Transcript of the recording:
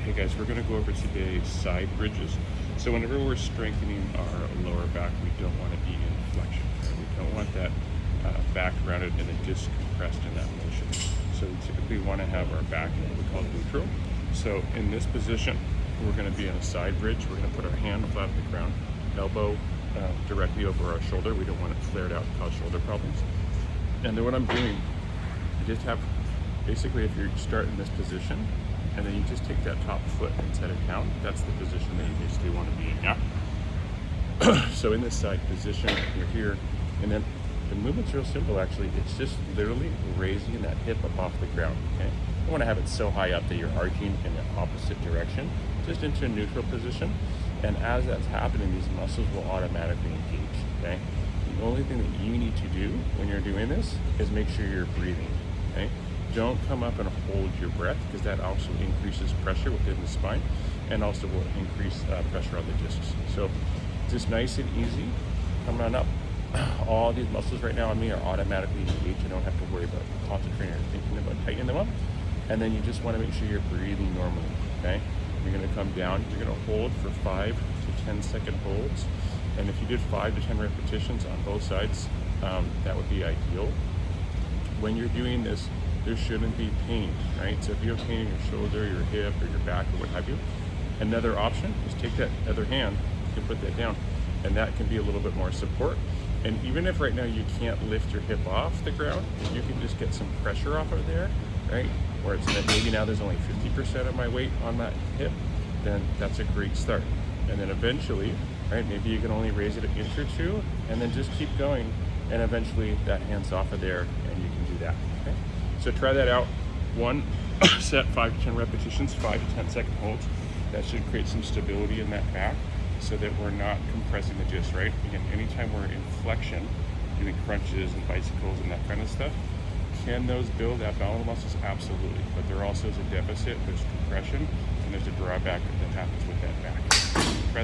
Hey guys, we're going to go over today side bridges. So whenever we're strengthening our lower back, we don't want to be in flexion. Right? We don't want that back rounded and then just compressed in that motion. So we typically want to have our back in what we call neutral. So in this position, we're going to be in a side bridge. We're going to put our hand flat on the ground, elbow directly over our shoulder. We don't want it flared out and cause shoulder problems. And then what I'm doing, I just have, basically if you start in this position, and then you just take that top foot and set it down, that's the position that you basically want to be in, yeah? So in this side position, you're here, and then the movement's real simple actually. It's just literally raising that hip up off the ground, okay? You don't want to have it so high up that you're arching in the opposite direction, just into a neutral position. And as that's happening, these muscles will automatically engage, okay? The only thing that you need to do when you're doing this is make sure you're breathing, okay? Don't come up and hold your breath, because that also increases pressure within the spine and also will increase pressure on the discs. So just nice and easy, coming on up. All these muscles right now on me are automatically engaged. You don't have to worry about concentrating or thinking about tightening them up. And then you just want to make sure you're breathing normally, okay? You're going to come down, you're going to hold for 5 to 10 second holds. And if you did 5 to 10 repetitions on both sides, that would be ideal. When you're doing this, there shouldn't be pain, right? So if you have pain in your shoulder, your hip, or your back, or what have you, another option is take that other hand, you can put that down, and that can be a little bit more support. And even if right now you can't lift your hip off the ground, you can just get some pressure off of there, right? Where it's that maybe now there's only 50% of my weight on that hip, then that's a great start. And then eventually, right, maybe you can only raise it an inch or two, and then just keep going, and eventually that hand's off of there, and you can do that, okay? So try that out. One set, 5 to 10 repetitions, 5 to 10 second holds. That should create some stability in that back so that we're not compressing the disc, right? Again, anytime we're in flexion, doing crunches and bicycles and that kind of stuff, can those build abdominal muscles? Absolutely. But there also is a deficit, there's compression, and there's a drawback that happens with that back.